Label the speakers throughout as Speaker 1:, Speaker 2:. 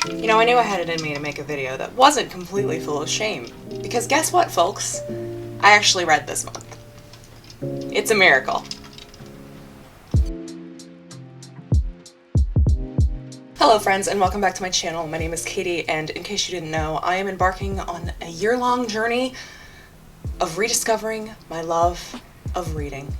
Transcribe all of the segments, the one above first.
Speaker 1: You know, I knew I had it in me to make a video that wasn't completely full of shame. Because guess what, folks? I actually read this month. It's a miracle. Hello friends, and welcome back to my channel. My name is Katie, and in case you didn't know, I am embarking on a year-long journey of rediscovering my love of reading.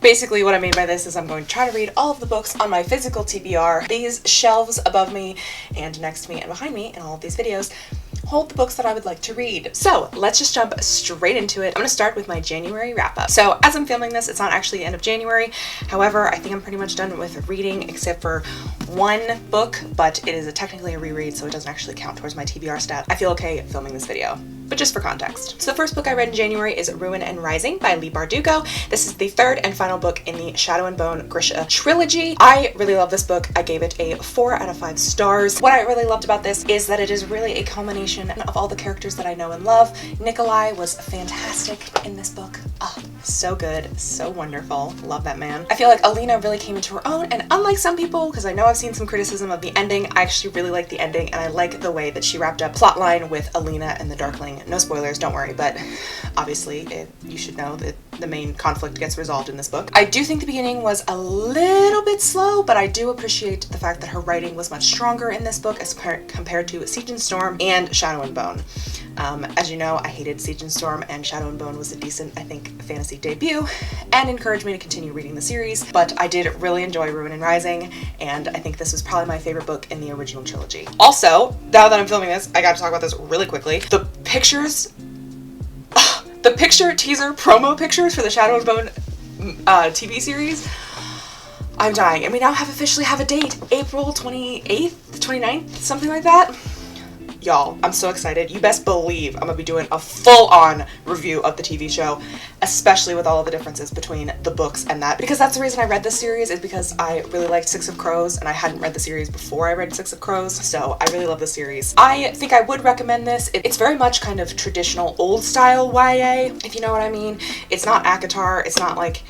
Speaker 1: Basically, what I mean by this is I'm going to try to read all of the books on my physical TBR. These shelves above me and next to me and behind me in all of these videos hold the books that I would like to read. So let's just jump straight into it. I'm gonna start with my January wrap-up. So as I'm filming this, it's not actually the end of January. However, I think I'm pretty much done with reading except for one book, but it is technically a reread, so it doesn't actually count towards my TBR stat. I feel okay filming this video, but just for context. So the first book I read in January is Ruin and Rising by Leigh Bardugo. This is the third and final book in the Shadow and Bone Grisha trilogy. I really love this book. I gave it a 4 out of 5 stars. What I really loved about this is that it is really a culmination of all the characters that I know and love. Nikolai was fantastic in this book. Oh, so good, so wonderful. Love that man. I feel like Alina really came into her own, and unlike some people, because I know I've seen some criticism of the ending, I actually really like the ending, and I like the way that she wrapped up plotline with Alina and the Darkling. No spoilers, don't worry, but obviously you should know that the main conflict gets resolved in this book. I do think the beginning was a little bit slow, but I do appreciate the fact that her writing was much stronger in this book as compared to Siege and Storm and Shadow and Bone. As you know, I hated Siege and Storm, and Shadow and Bone was a decent, I think, fantasy debut and encouraged me to continue reading the series, but I did really enjoy Ruin and Rising, and I think this was probably my favorite book in the original trilogy. Also, now that I'm filming this, I got to talk about this really quickly. The pictures, the picture teaser promo pictures for the Shadow and Bone TV series, I'm dying. And we now officially have a date, April 28th, 29th, something like that. Y'all, I'm so excited. You best believe I'm gonna be doing a full-on review of the TV show, especially with all of the differences between the books and that, because that's the reason I read this series, is because I really liked Six of Crows, and I hadn't read the series before I read Six of Crows, so I really love the series. I think I would recommend this. It's very much kind of traditional old-style YA, if you know what I mean. It's not ACOTAR, it's not like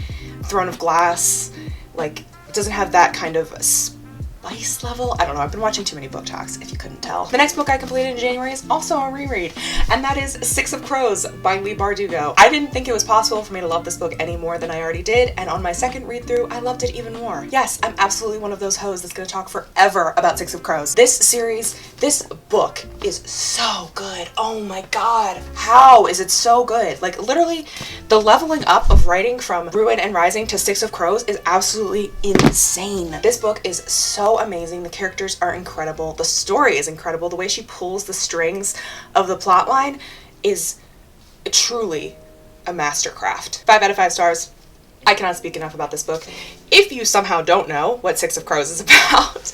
Speaker 1: Throne of Glass, like, it doesn't have that kind of spice level. I don't know, I've been watching too many book talks, if you couldn't tell. The next book I completed in January is also a reread, and that is Six of Crows by Leigh Bardugo. I didn't think it was possible for me to love this book any more than I already did, and on my second read through, I loved it even more. Yes, I'm absolutely one of those hoes that's gonna talk forever about Six of Crows. This book is so good. Oh my god, how is it so good? Like, literally, the leveling up of writing from Ruin and Rising to Six of Crows is absolutely insane. This book is so amazing. The characters are incredible. The story is incredible. The way she pulls the strings of the plotline is truly a mastercraft. 5 out of 5 stars. I cannot speak enough about this book. If you somehow don't know what Six of Crows is about,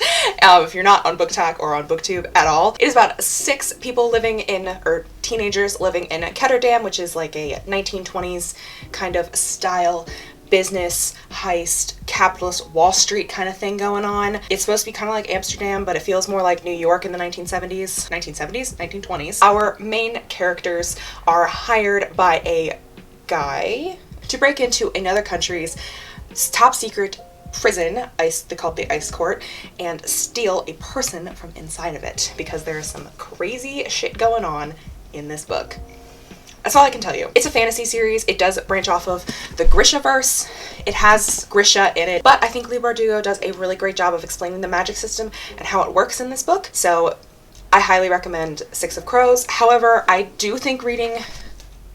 Speaker 1: if you're not on BookTok or on BookTube at all, it is about 6 people living in, or teenagers living in Ketterdam, which is like a 1920s kind of style business heist, capitalist Wall Street kind of thing going on. It's supposed to be kind of like Amsterdam, but it feels more like New York in the 1970s, 1920s. Our main characters are hired by a guy to break into another country's top secret prison, they call it the Ice Court, and steal a person from inside of it, because there's some crazy shit going on in this book. That's all I can tell you. It's a fantasy series. It does branch off of the Grishaverse. It has Grisha in it, but I think Leigh Bardugo does a really great job of explaining the magic system and how it works in this book. So I highly recommend Six of Crows. However, I do think reading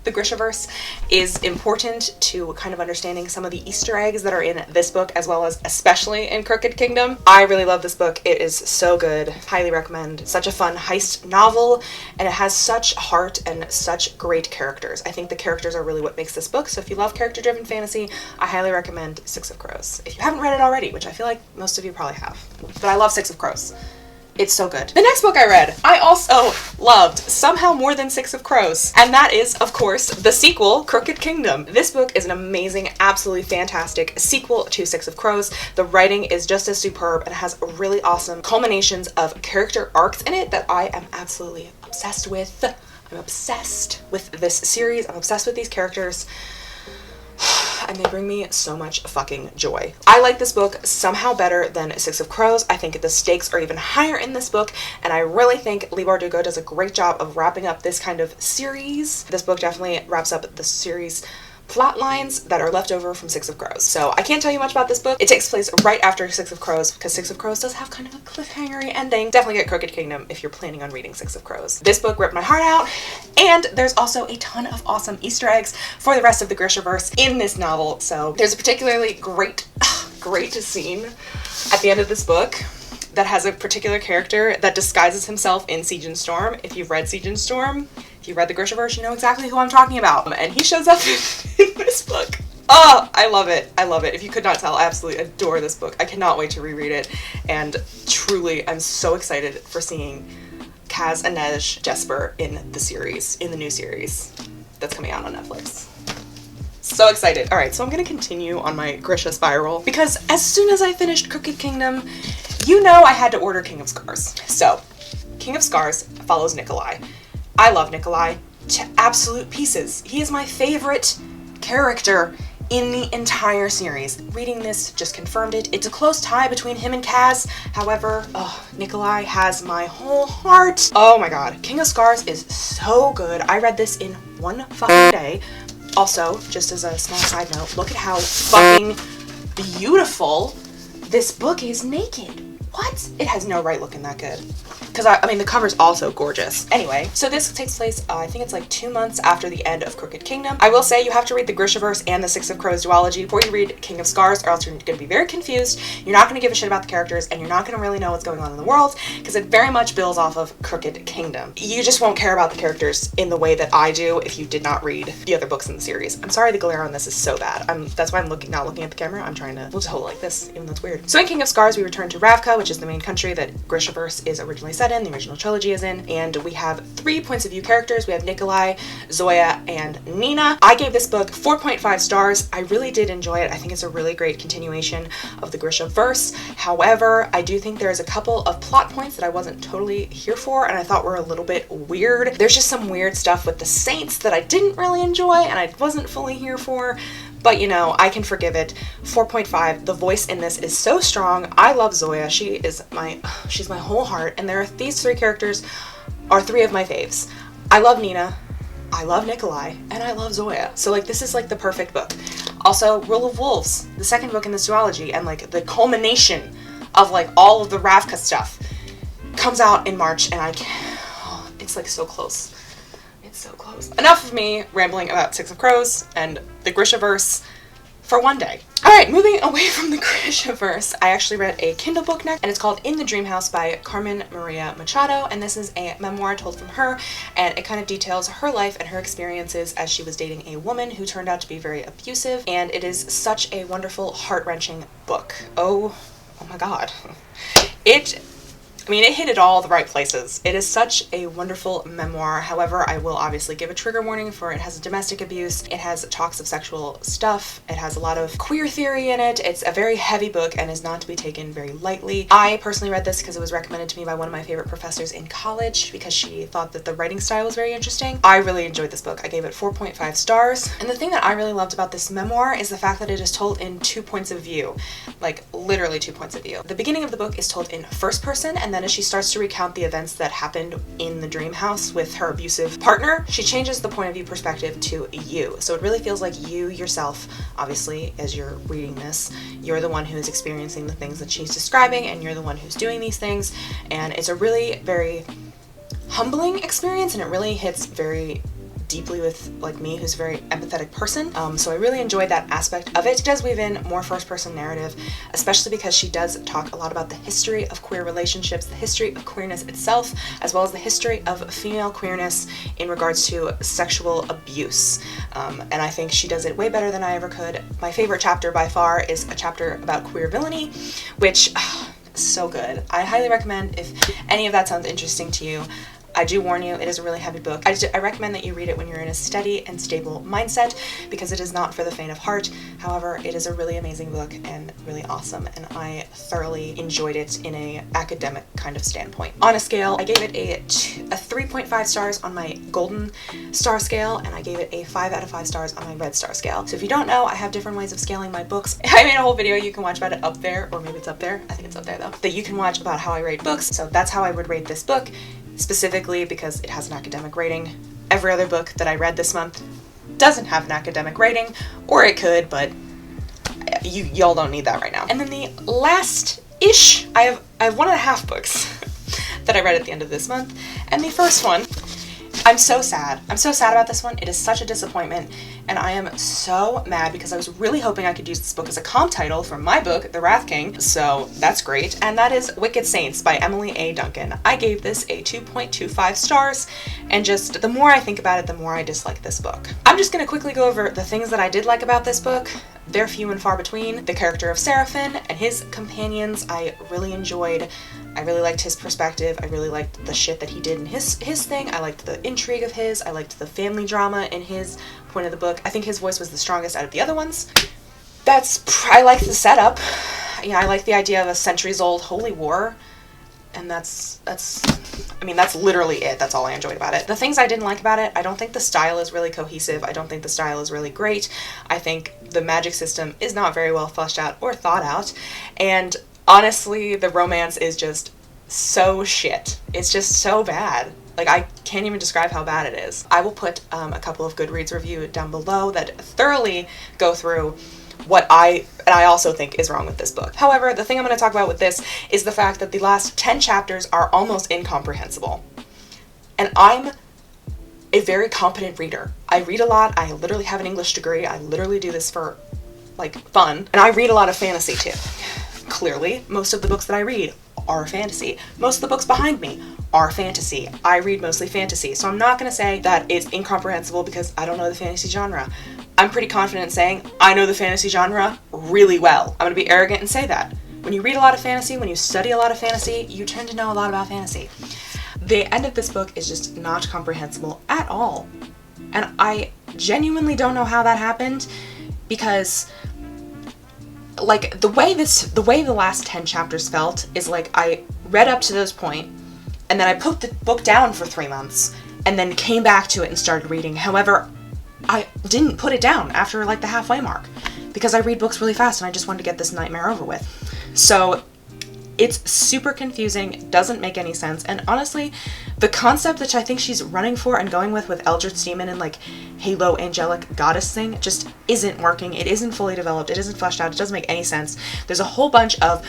Speaker 1: the Grishaverse is important to kind of understanding some of the Easter eggs that are in this book, as well as especially in Crooked Kingdom. I really love this book. It is so good. Highly recommend. Such a fun heist novel, and it has such heart and such great characters. I think the characters are really what makes this book, so if you love character-driven fantasy, I highly recommend Six of Crows. If you haven't read it already, which I feel like most of you probably have, but I love Six of Crows. It's so good. The next book I read, I also loved somehow more than Six of Crows, and that is, of course, the sequel, Crooked Kingdom. This book is an amazing, absolutely fantastic sequel to Six of Crows. The writing is just as superb and has really awesome culminations of character arcs in it that I am absolutely obsessed with. I'm obsessed with this series. I'm obsessed with these characters. and they bring me so much fucking joy. I like this book somehow better than Six of Crows. I think the stakes are even higher in this book, and I really think Leigh Bardugo does a great job of wrapping up this kind of series. This book definitely wraps up the series plot lines that are left over from Six of Crows. So I can't tell you much about this book. It takes place right after Six of Crows because Six of Crows does have kind of a cliffhangery ending. Definitely get Crooked Kingdom if you're planning on reading Six of Crows. This book ripped my heart out, and there's also a ton of awesome Easter eggs for the rest of the Grishaverse in this novel. So there's a particularly great scene at the end of this book that has a particular character that disguises himself in Siege and Storm. If you've read Siege and Storm, if you read the Grishaverse, you know exactly who I'm talking about. And he shows up in this book. Oh, I love it. I love it. If you could not tell, I absolutely adore this book. I cannot wait to reread it. And truly, I'm so excited for seeing Kaz, Inej, Jesper in the series, in the new series that's coming out on Netflix. So excited. All right, so I'm gonna continue on my Grisha spiral because as soon as I finished Crooked Kingdom, you know I had to order King of Scars. So, King of Scars follows Nikolai. I love Nikolai to absolute pieces. He is my favorite character in the entire series. Reading this just confirmed it. It's a close tie between him and Kaz. However, Nikolai has my whole heart. Oh my god. King of Scars is so good. I read this in one fucking day. Also, just as a small side note, look at how fucking beautiful this book is naked. What? It has no right looking that good. Because, I mean, the cover's also gorgeous. Anyway, so this takes place, I think it's like 2 months after the end of Crooked Kingdom. I will say you have to read the Grishaverse and the Six of Crows duology before you read King of Scars, or else you're going to be very confused. You're not going to give a shit about the characters, and you're not going to really know what's going on in the world, because it very much builds off of Crooked Kingdom. You just won't care about the characters in the way that I do if you did not read the other books in the series. I'm sorry the glare on this is so bad. That's why I'm not looking at the camera. I'm trying to, we'll just hold it like this, even though it's weird. So in King of Scars, we return to Ravka, which is the main country that Grishaverse is originally set in, the original trilogy is in, and we have 3 points of view characters. We have Nikolai, Zoya, and Nina. I gave this book 4.5 stars. I really did enjoy it. I think it's a really great continuation of the Grishaverse. However, I do think there's a couple of plot points that I wasn't totally here for and I thought were a little bit weird. There's just some weird stuff with the Saints that I didn't really enjoy and I wasn't fully here for. But you know, I can forgive it. 4.5. The voice in this is so strong. I love Zoya. She's my whole heart. And these 3 characters are 3 of my faves. I love Nina, I love Nikolai, and I love Zoya. So like this is like the perfect book. Also, Rule of Wolves, the second book in this duology, and like the culmination of like all of the Ravka stuff comes out in March, and it's like so close. It's so close. Enough of me rambling about Six of Crows and the Grishaverse for one day. Alright, moving away from the Grishaverse, I actually read a Kindle book next, and it's called In the Dream House by Carmen Maria Machado, and this is a memoir told from her, and it kind of details her life and her experiences as she was dating a woman who turned out to be very abusive, and it is such a wonderful, heart-wrenching book. Oh my god. It hit at all the right places. It is such a wonderful memoir. However, I will obviously give a trigger warning for it has domestic abuse. It has talks of sexual stuff. It has a lot of queer theory in it. It's a very heavy book and is not to be taken very lightly. I personally read this because it was recommended to me by one of my favorite professors in college because she thought that the writing style was very interesting. I really enjoyed this book. I gave it 4.5 stars. And the thing that I really loved about this memoir is the fact that it is told in 2 points of view. Like literally 2 points of view. The beginning of the book is told in first person, and then as she starts to recount the events that happened in the dream house with her abusive partner, she changes the point of view perspective to you. So it really feels like you yourself, obviously, as you're reading this, you're the one who is experiencing the things that she's describing, and you're the one who's doing these things. And it's a really very humbling experience, and it really hits very deeply with like me, who's a very empathetic person. So I really enjoyed that aspect of it. She does weave in more first-person narrative, especially because she does talk a lot about the history of queer relationships, the history of queerness itself, as well as the history of female queerness in regards to sexual abuse. And I think she does it way better than I ever could. My favorite chapter by far is a chapter about queer villainy, which is so good. I highly recommend if any of that sounds interesting to you. I do warn you, it is a really heavy book. I recommend that you read it when you're in a steady and stable mindset, because it is not for the faint of heart. However, it is a really amazing book and really awesome, and I thoroughly enjoyed it in a academic kind of standpoint. On a scale, I gave it a 3.5 stars on my golden star scale, and I gave it a 5 out of 5 stars on my red star scale. So if you don't know, I have different ways of scaling my books. I made a whole video you can watch about it up there, or maybe it's up there. I think it's up there though. That you can watch about how I rate books. So that's how I would rate this book, specifically because it has an academic rating. Every other book that I read this month doesn't have an academic rating, or it could, but y'all don't need that right now. And then the last-ish, I have 1.5 books that I read at the end of this month, and the first one, I'm so sad. I'm so sad about this one. It is such a disappointment, and I am so mad because I was really hoping I could use this book as a comp title for my book, The Wrath King, so that's great. And that is Wicked Saints by Emily A. Duncan. I gave this a 2.25 stars, and just the more I think about it, the more I dislike this book. I'm just gonna quickly go over the things that I did like about this book. They're few and far between. The character of Seraphim and his companions I really enjoyed. I really liked his perspective. I really liked the shit that he did in his thing. I liked the intrigue of his. I liked the family drama in his point of the book. I think his voice was the strongest out of the other ones. I like the setup. Yeah, I like the idea of a centuries-old holy war. And that's literally it. That's all I enjoyed about it. The things I didn't like about it, I don't think the style is really cohesive. I don't think the style is really great. I think the magic system is not very well fleshed out or thought out. And honestly, the romance is just so shit. It's just so bad. Like, I can't even describe how bad it is. I will put a couple of Goodreads reviews down below that thoroughly go through what I also think is wrong with this book. However, the thing I'm going to talk about with this is the fact that the last 10 chapters are almost incomprehensible. And I'm a very competent reader. I read a lot. I literally have an English degree. I literally do this for, like, fun. And I read a lot of fantasy, too. Clearly, most of the books that I read are fantasy. Most of the books behind me are fantasy. I read mostly fantasy. So I'm not going to say that it's incomprehensible because I don't know the fantasy genre. I'm pretty confident in saying I know the fantasy genre really well. I'm going to be arrogant and say that. When you read a lot of fantasy, when you study a lot of fantasy, you tend to know a lot about fantasy. The end of this book is just not comprehensible at all. And I genuinely don't know how that happened, because like the way the last 10 chapters felt is like I read up to this point and then I put the book down for 3 months and then came back to it and started reading. However, I didn't put it down after like the halfway mark because I read books really fast and I just wanted to get this nightmare over with. So it's super confusing, doesn't make any sense, and honestly, the concept that I think she's running for and going with Eldritch Demon and like Halo angelic goddess thing just isn't working. It isn't fully developed, it isn't fleshed out, it doesn't make any sense. There's a whole bunch of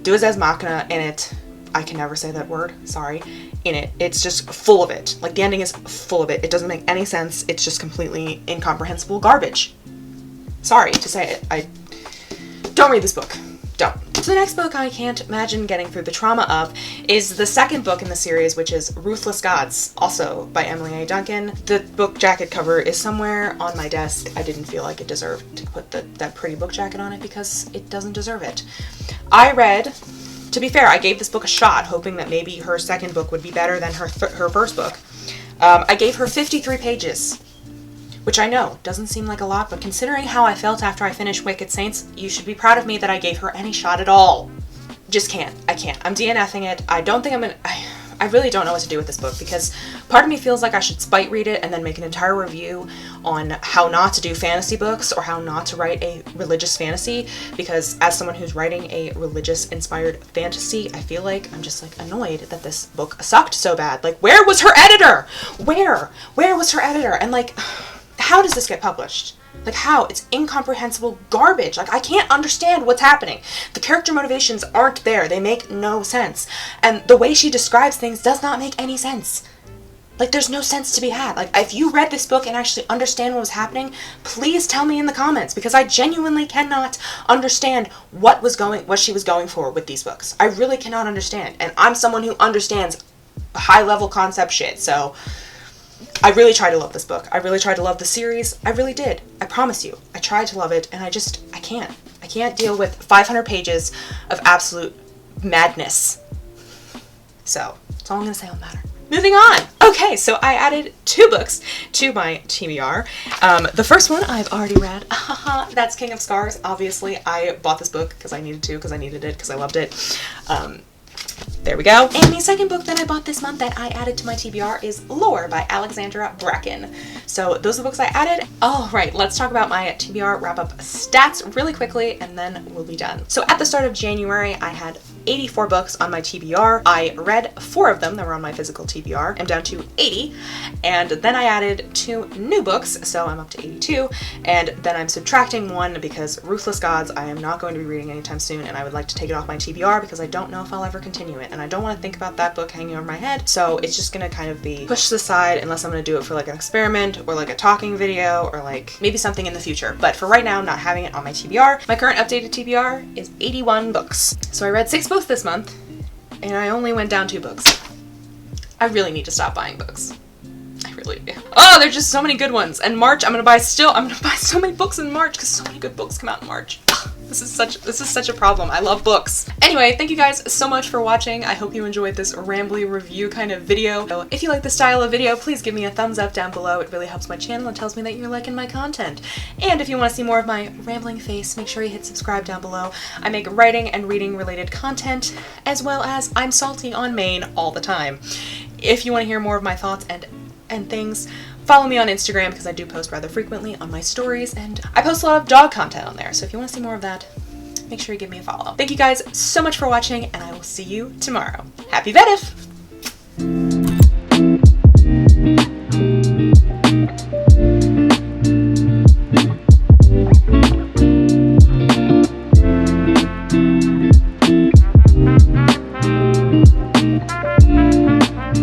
Speaker 1: Deus Ex Machina in it. I can never say that word, sorry. In it. It's just full of it. Like, the ending is full of it. It doesn't make any sense. It's just completely incomprehensible garbage. Sorry to say it. Don't read this book. Don't. So the next book I can't imagine getting through the trauma of is the second book in the series, which is Ruthless Gods, also by Emily A. Duncan. The book jacket cover is somewhere on my desk. I didn't feel like it deserved to put that pretty book jacket on it because it doesn't deserve it. To be fair, I gave this book a shot, hoping that maybe her second book would be better than her first book. I gave her 53 pages, which I know doesn't seem like a lot, but considering how I felt after I finished Wicked Saints, you should be proud of me that I gave her any shot at all. Just can't. I can't. I'm DNFing it. I really don't know what to do with this book because part of me feels like I should spite read it and then make an entire review on how not to do fantasy books or how not to write a religious fantasy, because as someone who's writing a religious inspired fantasy, I feel like I'm just like annoyed that this book sucked so bad. Like, where was her editor? Where was her editor? And like, how does this get published? Like, how? It's incomprehensible garbage. Like, I can't understand what's happening. The character motivations aren't there. They make no sense. And the way she describes things does not make any sense. Like, there's no sense to be had. Like, if you read this book and actually understand what was happening, please tell me in the comments, because I genuinely cannot understand what she was going for with these books. I really cannot understand. And I'm someone who understands high-level concept shit, so I really tried to love this book. I really tried to love the series. I really did. I promise you. I tried to love it, and I can't. I can't deal with 500 pages of absolute madness. So, that's all I'm going to say on the matter. moving on. Okay, so I added 2 books to my TBR. The first one I've already read. That's King of Scars. Obviously, I bought this book because I needed to, because I needed it, because I loved it. There we go. And the second book that I bought this month that I added to my TBR is Lore by Alexandra Bracken. So those are the books I added. All right, let's talk about my TBR wrap-up stats really quickly, and then we'll be done. So at the start of January, I had 84 books on my TBR. I read 4 of them that were on my physical TBR. I'm down to 80. And then I added 2 new books, so I'm up to 82. And then I'm subtracting 1 because Ruthless Gods I am not going to be reading anytime soon, and I would like to take it off my TBR because I don't know if I'll ever continue it. And I don't want to think about that book hanging over my head, so it's just gonna kind of be pushed aside unless I'm gonna do it for like an experiment or like a talking video or like maybe something in the future. But for right now, I'm not having it on my TBR. My current updated TBR is 81 books. So I read 6 books this month, and I only went down 2 books. I really need to stop buying books. I really do. Oh, there's just so many good ones. And March, I'm gonna buy so many books in March because so many good books come out in March. This is such a problem. I love books. Anyway, thank you guys so much for watching. I hope you enjoyed this rambly review kind of video. So if you like the style of video, please give me a thumbs up down below. It really helps my channel and tells me that you're liking my content. And if you want to see more of my rambling face, make sure you hit subscribe down below. I make writing and reading related content, as well as I'm salty on Maine all the time. If you want to hear more of my thoughts and things, follow me on Instagram because I do post rather frequently on my stories, and I post a lot of dog content on there, so if you want to see more of that, make sure you give me a follow. Thank you guys so much for watching, and I will see you tomorrow. Happy vedif!